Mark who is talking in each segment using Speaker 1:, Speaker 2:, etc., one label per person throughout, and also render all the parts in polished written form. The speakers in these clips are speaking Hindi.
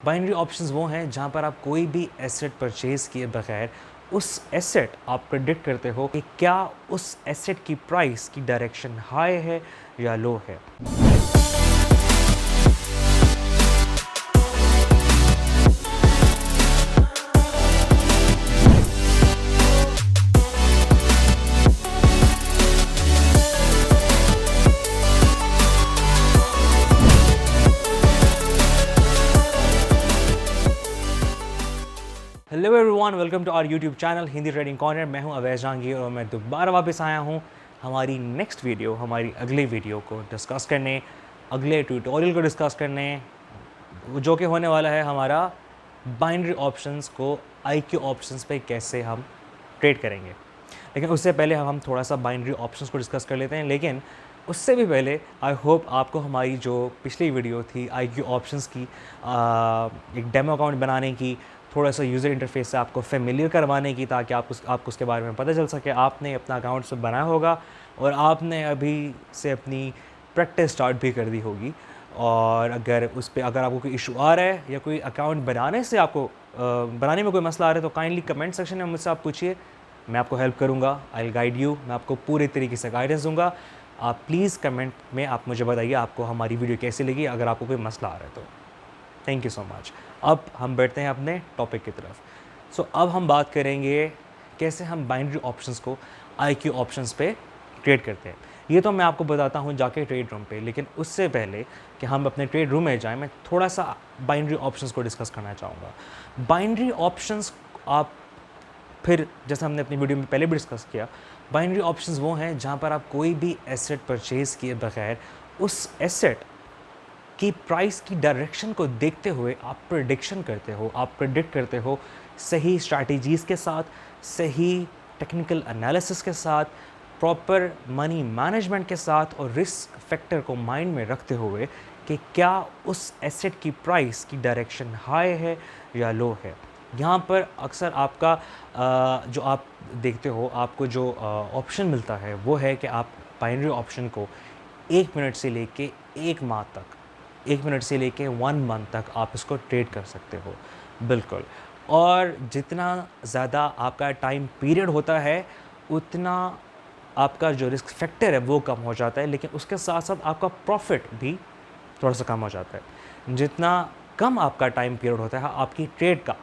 Speaker 1: बाइनरी ऑप्शंस वो हैं जहाँ पर आप कोई भी एसेट परचेज़ किए बगैर उस एसेट आप प्रेडिक्ट करते हो कि क्या उस एसेट की प्राइस की डायरेक्शन हाई है या लो है। Hello everyone, welcome to our YouTube channel Hindi trading corner. मैं हूं अवैस जहांगीर और मैं दोबारा वापस आया हूं हमारी नेक्स्ट वीडियो, हमारी अगले वीडियो को डिस्कस करने, अगले ट्यूटोरियल को डिस्कस करने, जो कि होने वाला है हमारा बाइनरी ऑप्शंस को आईक्यू ऑप्शंस पे कैसे हम ट्रेड करेंगे। लेकिन उससे पहले हम थोड़ा सा बाइनरी ऑप्शंस को डिस्कस कर लेते हैं। लेकिन उससे भी पहले आई होप आपको हमारी जो पिछली वीडियो थी आईक्यू ऑप्शंस की, एक डेमो अकाउंट बनाने की, थोड़ा सा यूज़र इंटरफेस से आपको फेमिलियर करवाने की, ताकि आपको उसके बारे में पता चल सके। आपने अपना अकाउंट से बनाया होगा और आपने अभी से अपनी प्रैक्टिस स्टार्ट भी कर दी होगी। और अगर आपको कोई इशू आ रहा है या कोई अकाउंट बनाने से आपको बनाने में कोई मसला आ रहा है तो काइंडली कमेंट सेक्शन में मुझसे आप पूछिए, मैं आपको हेल्प करूँगा। आई विल गाइड यू, मैं आपको पूरे तरीके से गाइडेंस दूँगा। आप प्लीज़ कमेंट में आप मुझे बताइए आपको हमारी वीडियो कैसी लगी, अगर आपको कोई मसला आ रहा है तो। Thank you so much. अब हम बैठते हैं अपने टॉपिक की तरफ। अब हम बात करेंगे कैसे हम बाइनरी ऑप्शंस को आईक्यू ऑप्शंस पे ट्रेड करते हैं। ये तो मैं आपको बताता हूँ जाके ट्रेड रूम पे, लेकिन उससे पहले कि हम अपने ट्रेड रूम में जाएं, मैं थोड़ा सा बाइनरी ऑप्शंस को डिस्कस करना चाहूँगा। बाइनरी ऑप्शंस आप फिर जैसे हमने अपनी वीडियो में पहले भी डिस्कस किया, बाइनरी ऑप्शंस वो हैं जहाँ पर आप कोई भी एसेट परचेज़ किए बगैर उस एसेट की प्राइस की डायरेक्शन को देखते हुए आप प्रेडिक्शन करते हो, आप प्रेडिक्ट करते हो सही स्ट्रैटेजीज़ के साथ, सही टेक्निकल एनालिसिस के साथ, प्रॉपर मनी मैनेजमेंट के साथ और रिस्क फैक्टर को माइंड में रखते हुए कि क्या उस एसेट की प्राइस की डायरेक्शन हाई है या लो है। यहाँ पर अक्सर आपका जो आप देखते हो, आपको जो ऑप्शन मिलता है वो है कि आप बाइनरी ऑप्शन को 1 मिनट से लेके 1 माह तक, 1 मिनट से लेके 1 मंथ तक आप इसको ट्रेड कर सकते हो। बिल्कुल। और जितना ज़्यादा आपका टाइम पीरियड होता है उतना आपका जो रिस्क फैक्टर है वो कम हो जाता है, लेकिन उसके साथ साथ आपका प्रॉफिट भी थोड़ा सा कम हो जाता है। जितना कम आपका टाइम पीरियड होता है आपकी ट्रेड का,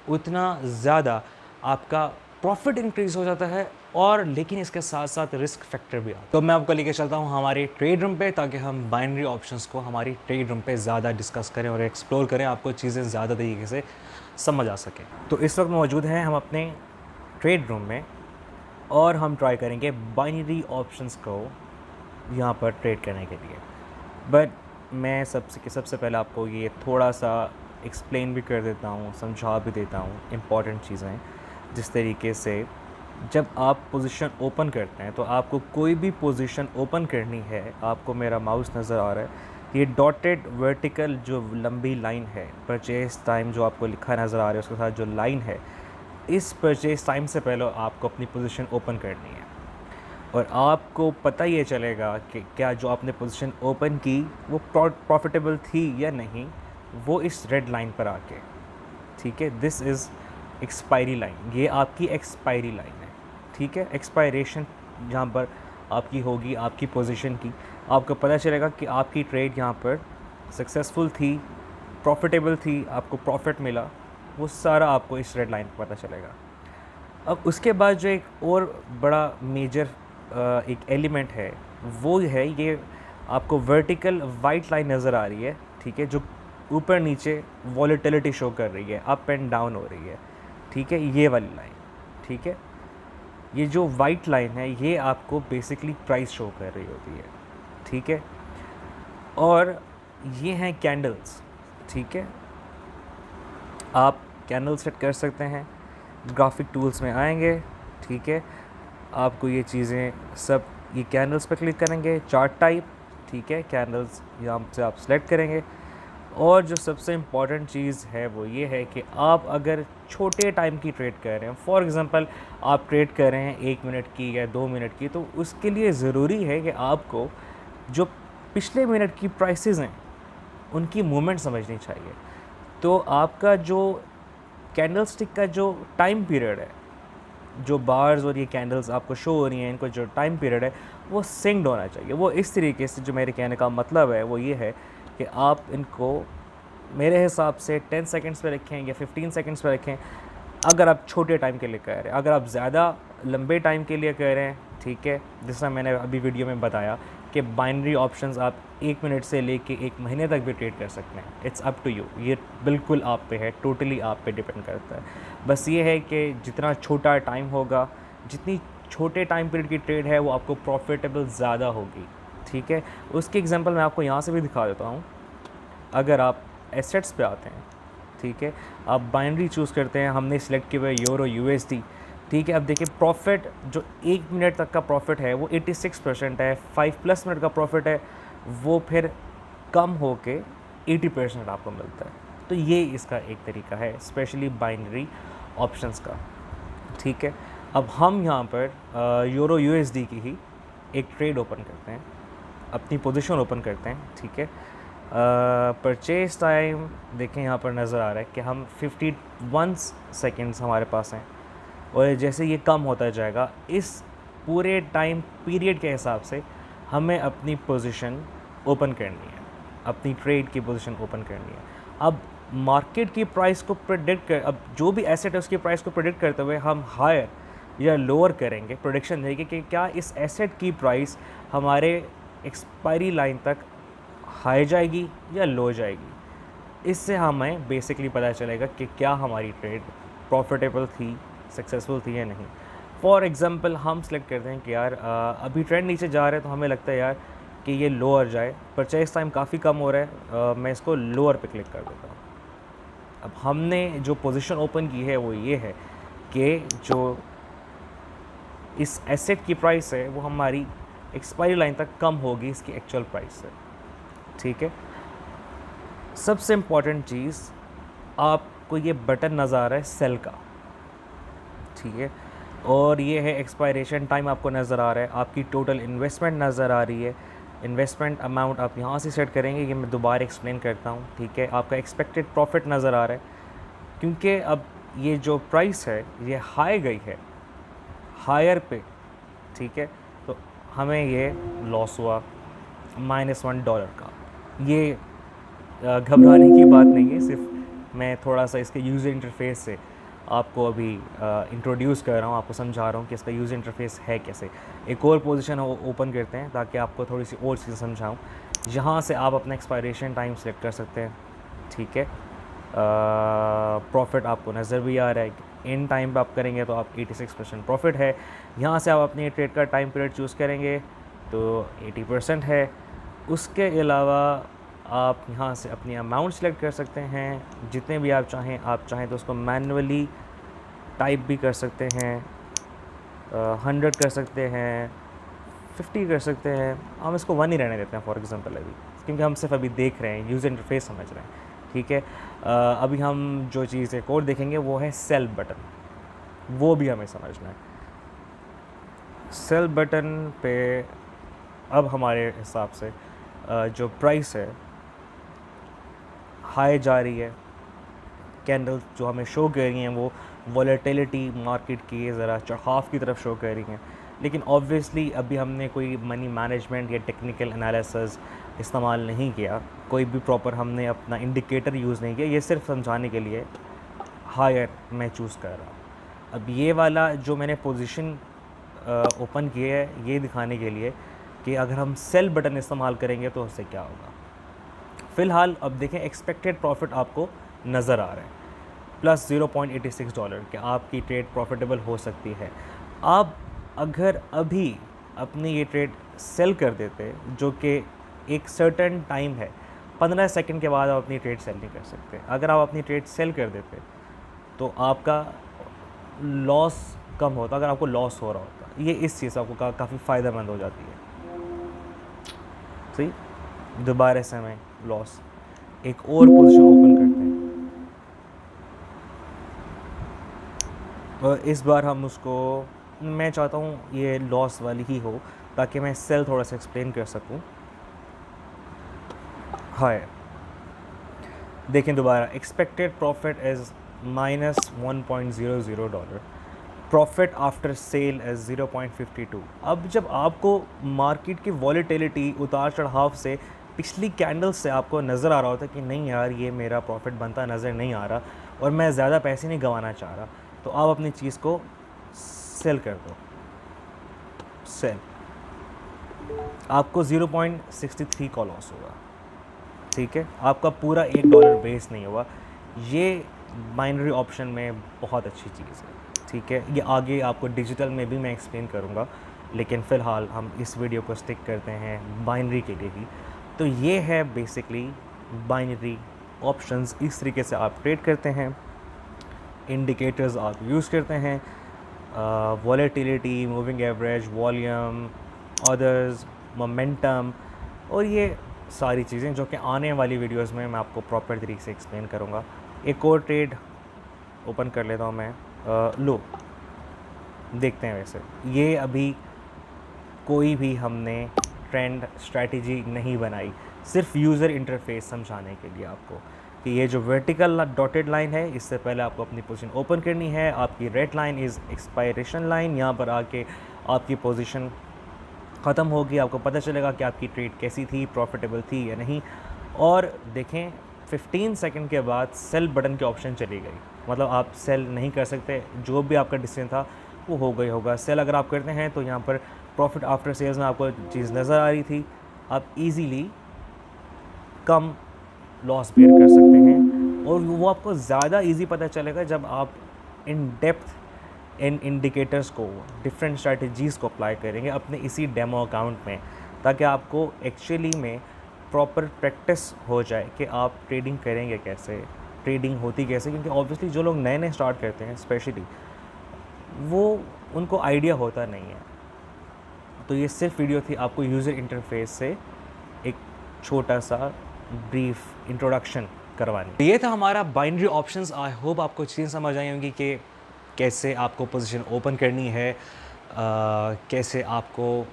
Speaker 1: उतना ज़्यादा आपका प्रॉफिट इंक्रीज़ हो जाता है, और लेकिन इसके साथ साथ रिस्क फैक्टर भी आता है। तो मैं आपको लेके चलता हूँ हमारे ट्रेड रूम पे, ताकि हम बाइनरी ऑप्शंस को हमारी ट्रेड रूम पे ज़्यादा डिस्कस करें और एक्सप्लोर करें, आपको चीज़ें ज़्यादा तरीके से समझ आ सकें। तो इस वक्त मौजूद हैं हम अपने ट्रेड रूम में और हम ट्राई करेंगे बाइनरी ऑप्शंस को यहाँ पर ट्रेड करने के लिए। बट मैं सबसे पहले आपको ये थोड़ा सा एक्सप्लेन भी कर देता हूँ, समझा भी देता हूँ इम्पॉर्टेंट चीज़ें। जिस तरीके से जब आप पोजीशन ओपन करते हैं तो आपको कोई भी पोजीशन ओपन करनी है, आपको मेरा माउस नज़र आ रहा है, ये डॉटेड वर्टिकल जो लंबी लाइन है, परचेज टाइम जो आपको लिखा नज़र आ रहा है उसके साथ जो लाइन है, इस परचेज टाइम से पहले आपको अपनी पोजीशन ओपन करनी है। और आपको पता ये चलेगा कि क्या जो आपने पोजीशन ओपन की वो प्रॉफिटेबल थी या नहीं, वो इस रेड लाइन पर आके, ठीक है, दिस इज़ एक्सपायरी लाइन, ये आपकी एक्सपायरी लाइन है, ठीक है। एक्सपायरेशन जहाँ पर आपकी होगी आपकी पोजीशन की, आपको पता चलेगा कि आपकी ट्रेड यहाँ पर सक्सेसफुल थी, प्रॉफिटेबल थी, आपको प्रॉफिट मिला, वो सारा आपको इस रेड लाइन पर पता चलेगा। अब उसके बाद जो एक और बड़ा मेजर एक एलिमेंट है वो है, ये आपको वर्टिकल वाइट लाइन नज़र आ रही है, ठीक है, जो ऊपर नीचे वॉलेटिलिटी शो कर रही है, अप एंड डाउन हो रही है, ठीक है, ये वाली लाइन, ठीक है। ये जो वाइट लाइन है ये आपको बेसिकली प्राइस शो कर रही होती है, ठीक है। और ये हैं कैंडल्स, ठीक है। आप कैंडल सेट कर सकते हैं, ग्राफिक टूल्स में आएंगे, ठीक है। आपको ये चीज़ें सब, ये कैंडल्स पर क्लिक करेंगे, चार्ट टाइप, ठीक है, कैंडल्स यहाँ से आप सेलेक्ट करेंगे। और जो सबसे इम्पॉर्टेंट चीज़ है वो ये है कि आप अगर छोटे टाइम की ट्रेड कर रहे हैं, फॉर एग्ज़ाम्पल आप ट्रेड कर रहे हैं 1 मिनट की या 2 मिनट की, तो उसके लिए ज़रूरी है कि आपको जो पिछले मिनट की प्राइसेस हैं उनकी मूवमेंट समझनी चाहिए। तो आपका जो कैंडल स्टिक का जो टाइम पीरियड है, जो बार्स और ये कैंडल्स आपको शो हो रही हैं, इनको जो टाइम पीरियड है वो सिंक्ड होना चाहिए। वो इस तरीके से, जो मेरे कहने का मतलब है वो ये है कि आप इनको मेरे हिसाब से 10 सेकंड्स पे रखें या 15 सेकंड्स पे रखें, अगर आप छोटे टाइम के लिए कर रहे हैं। अगर आप ज़्यादा लंबे टाइम के लिए कर रहे हैं, ठीक है, जिसमें मैंने अभी वीडियो में बताया कि बाइनरी ऑप्शंस आप 1 मिनट से लेके 1 महीने तक भी ट्रेड कर सकते हैं। इट्स अप टू यू, ये बिल्कुल आप पे है, टोटली आप पे डिपेंड करता है। बस ये है कि जितना छोटा टाइम होगा, जितनी छोटे टाइम पीरियड की ट्रेड है, वो आपको प्रॉफिटेबल ज़्यादा होगी, ठीक है। उसकी एग्जांपल मैं आपको यहाँ से भी दिखा देता हूँ। अगर आप एसेट्स पे आते हैं, ठीक है, आप बाइनरी चूज़ करते हैं, हमने सिलेक्ट किया हुआ है यूरो USD, ठीक है। अब देखिए प्रॉफिट जो 1 मिनट तक का प्रॉफिट है वो 86% है, 5+ मिनट का प्रॉफिट है वो फिर कम होके 80% आपको मिलता है। तो ये इसका एक तरीका है स्पेशली बाइनरी ऑप्शंस का, ठीक है। अब हम यहाँ पर यूरो USD की ही एक ट्रेड ओपन करते हैं, अपनी पोजीशन ओपन करते हैं, ठीक है। परचेज टाइम देखें यहाँ पर नज़र आ रहा है कि हम 51 सेकेंड्स हमारे पास हैं, और जैसे ये कम होता जाएगा इस पूरे टाइम पीरियड के हिसाब से हमें अपनी पोजीशन ओपन करनी है, अपनी ट्रेड की पोजीशन ओपन करनी है। अब मार्केट की प्राइस को प्रेडिक्ट कर, अब जो भी एसेट है उसकी प्राइस को प्रेडिक्ट करते हुए हम हायर या लोअर करेंगे, प्रोडिक्शन देंगे कि क्या इस एसेट की प्राइस हमारे एक्सपायरी लाइन तक हाई जाएगी या लो जाएगी। इससे हमें बेसिकली पता चलेगा कि क्या हमारी ट्रेड प्रॉफिटेबल थी, सक्सेसफुल थी या नहीं। फॉर एग्ज़ाम्पल हम सेलेक्ट करते हैं कि यार अभी ट्रेंड नीचे जा रहा है, तो हमें लगता है यार कि ये लोअर जाए, परचेज टाइम काफ़ी कम हो रहा है, मैं इसको लोअर पे क्लिक कर देता हूँ। अब हमने जो पोजीशन ओपन की है वो ये है कि जो इस एसेट की प्राइस है वो हमारी एक्सपायरी लाइन तक कम होगी इसकी एक्चुअल प्राइस से, ठीक है। सबसे इम्पॉर्टेंट चीज़, आपको ये बटन नज़र आ रहा है सेल का, ठीक है, और ये है एक्सपायरेशन टाइम आपको नज़र आ रहा है, आपकी टोटल इन्वेस्टमेंट नज़र आ रही है। इन्वेस्टमेंट अमाउंट आप यहाँ से सेट करेंगे, ये मैं दोबारा एक्सप्लेन करता हूँ, ठीक है। आपका एक्सपेक्टेड प्रॉफिट नज़र आ रहा है, क्योंकि अब ये जो प्राइस है ये हाई गई है, हायर पे, ठीक है, तो हमें ये लॉस हुआ -$1 का। ये घबराने की बात नहीं है, सिर्फ मैं थोड़ा सा इसके यूज़र इंटरफेस से आपको अभी इंट्रोड्यूस कर रहा हूँ, आपको समझा रहा हूँ कि इसका यूज़र इंटरफेस है कैसे। एक और पोजीशन ओपन करते हैं ताकि आपको थोड़ी सी और चीज़ें समझाऊँ। यहाँ से आप अपना एक्सपायरेशन टाइम सेलेक्ट कर सकते हैं, ठीक है। प्रॉफिट आपको नज़र भी आ रहा है, इन टाइम पे आप करेंगे तो आप 86% प्रॉफिट है। यहाँ से आप अपनी ट्रेड का टाइम पीरियड चूज़ करेंगे तो 80% है। उसके अलावा आप यहाँ से अपनी अमाउंट सेलेक्ट कर सकते हैं, जितने भी आप चाहें तो उसको मैनुअली टाइप भी कर सकते हैं, 100 कर सकते हैं, 50 कर सकते हैं। हम इसको 1 ही रहने देते हैं फॉर एग्जांपल अभी, क्योंकि हम सिर्फ अभी देख रहे हैं, यूज़र इंटरफेस समझ रहे हैं, ठीक है। अभी हम जो चीज़ एक और देखेंगे वो है सेल बटन, वो भी हमें समझना है। सेल बटन पे अब हमारे हिसाब से जो प्राइस है हाई जा रही है, कैंडल जो हमें शो कर रही हैं वो वॉलेटिलिटी मार्केट की ज़रा चढ़ाव की तरफ शो कर रही हैं। लेकिन ऑब्वियसली अभी हमने कोई मनी मैनेजमेंट या टेक्निकल एनालिसिस इस्तेमाल नहीं किया, कोई भी प्रॉपर हमने अपना इंडिकेटर यूज़ नहीं किया, ये सिर्फ समझाने के लिए हायर मैं चूज़ कर रहा हूँ। अब ये वाला जो मैंने पोजीशन ओपन किया है ये दिखाने के लिए कि अगर हम सेल बटन इस्तेमाल करेंगे तो उससे क्या होगा। फ़िलहाल अब देखें एक्सपेक्टेड प्रॉफिट आपको नज़र आ रहा है $+0.86 कि आपकी ट्रेड प्रॉफिटेबल हो सकती है। आप अगर अभी अपनी ये ट्रेड सेल कर देते, जो कि एक सर्टेन टाइम है, 15 सेकंड के बाद आप अपनी ट्रेड सेल नहीं कर सकते। अगर आप अपनी ट्रेड सेल कर देते तो आपका लॉस कम होता, अगर आपको लॉस हो रहा होता। ये इस चीज़ आपको काफ़ी फ़ायदेमंद हो जाती है। सही, दोबारा से हमें लॉस एक और पोजीशन ओपन करते हैं और इस बार हम उसको, मैं चाहता हूँ ये लॉस वाली ही हो ताकि मैं सेल थोड़ा सा एक्सप्लेन कर सकूँ। हाय, देखें दोबारा, expected profit is -$1.00, profit after sale is 0.52। अब जब आपको मार्केट की वॉलेटिलिटी उतार चढ़ाव से पिछली कैंडल से आपको नज़र आ रहा होता है कि नहीं यार ये मेरा प्रॉफिट बनता नज़र नहीं आ रहा और मैं ज़्यादा पैसे नहीं गंवाना चाह रहा, तो आप अपनी चीज़ को सेल कर दो, सेल। आपको 0.63 का लॉस होगा, ठीक है, आपका पूरा $1 वेस्ट नहीं हुआ। ये बाइनरी ऑप्शन में बहुत अच्छी चीज़ है, ठीक है। ये आगे आपको डिजिटल में भी मैं एक्सप्लेन करूँगा, लेकिन फ़िलहाल हम इस वीडियो को स्टिक करते हैं बाइनरी के लिए ही। तो ये है बेसिकली बाइनरी ऑप्शंस, इस तरीके से आप ट्रेड करते हैं। इंडिकेटर्स आप यूज़ करते हैं, volatility, moving average, volume, orders, momentum, और ये सारी चीज़ें जो कि आने वाली वीडियोस में मैं आपको प्रॉपर तरीके से एक्सप्लेन करूँगा। एक और ट्रेड ओपन कर लेता हूँ मैं, लो देखते हैं। वैसे ये अभी कोई भी हमने ट्रेंड स्ट्रैटेजी नहीं बनाई, सिर्फ यूज़र इंटरफेस समझाने के लिए आपको कि ये जो वर्टिकल डॉटेड लाइन है, इससे पहले आपको अपनी पोजीशन ओपन करनी है। आपकी red line is expiration line, यहाँ पर आके आपकी पोजीशन ख़त्म होगी, आपको पता चलेगा कि आपकी ट्रेड कैसी थी, प्रॉफिटेबल थी या नहीं। और देखें 15 सेकंड के बाद सेल बटन की ऑप्शन चली गई, मतलब आप सेल नहीं कर सकते, जो भी आपका डिसीजन था वो हो गई होगा। सेल अगर आप करते हैं तो यहाँ पर प्रॉफिट आफ्टर सेल्स में आपको चीज़ नज़र आ रही थी, आप इजीली कम लॉस बेयर कर सकते हैं। और वो आपको ज़्यादा इजी पता चलेगा जब आप इन डेप्थ इन इंडिकेटर्स को, डिफरेंट स्ट्रैटेजीज़ को अप्लाई करेंगे अपने इसी डेमो अकाउंट में, ताकि आपको एक्चुअली में प्रॉपर प्रैक्टिस हो जाए कि आप ट्रेडिंग करेंगे कैसे, ट्रेडिंग होती कैसे। क्योंकि ऑब्वियसली जो लोग नए नए स्टार्ट करते हैं स्पेशली, वो उनको आइडिया होता नहीं है। तो ये सिर्फ वीडियो थी आपको यूज़र इंटरफेस से एक छोटा सा ब्रीफ इंट्रोडक्शन करवानी। तो ये था हमारा बाइनरी ऑप्शंस। आई होप आपको चीज़ें समझ आई होंगी कि कैसे आपको पोजीशन ओपन करनी है, कैसे आपको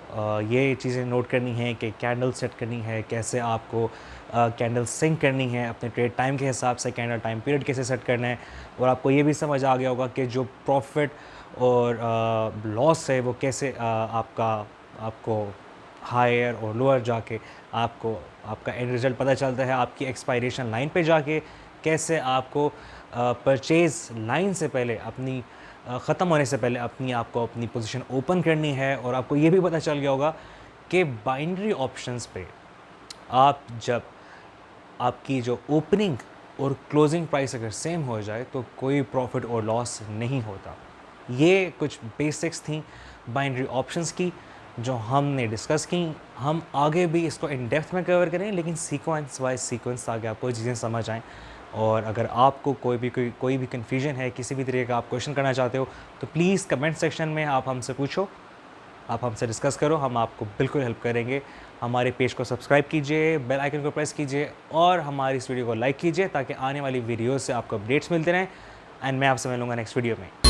Speaker 1: ये चीज़ें नोट करनी है कि कैंडल सेट करनी है, कैसे आपको कैंडल सिंक करनी है अपने ट्रेड टाइम के हिसाब से, कैंडल टाइम पीरियड कैसे सेट करना है। और आपको ये भी समझ आ गया होगा कि जो प्रॉफिट और लॉस है वो कैसे आपको हायर और लोअर जाके आपको आपका एंड रिज़ल्ट पता चलता है। आपकी एक्सपायरेशन लाइन पे जाके कैसे आपको परचेज़ लाइन से पहले अपनी ख़त्म होने से पहले आपको अपनी पोजीशन ओपन करनी है। और आपको ये भी पता चल गया होगा कि बाइनरी ऑप्शंस पे आप जब आपकी जो ओपनिंग और क्लोजिंग प्राइस अगर सेम हो जाए तो कोई प्रॉफिट और लॉस नहीं होता। ये कुछ बेसिक्स थी बाइनरी ऑप्शंस की जो हमने डिस्कस की। हम आगे भी इसको इन डेप्थ में कवर करें, लेकिन सीक्वेंस वाइज सीक्वेंस ताकि आपको चीज़ें समझ आएँ। और अगर आपको कोई भी कन्फ्यूजन है, किसी भी तरीके का आप क्वेश्चन करना चाहते हो, तो प्लीज़ कमेंट सेक्शन में आप हमसे पूछो, आप हमसे डिस्कस करो, हम आपको बिल्कुल हेल्प करेंगे। हमारे पेज को सब्सक्राइब कीजिए, बेल आइकन को प्रेस कीजिए और हमारी इस वीडियो को लाइक कीजिए ताकि आने वाली वीडियोज़ से आपको अपडेट्स मिलते रहें। एंड मैं आपसे मिलूँगा नेक्स्ट वीडियो में।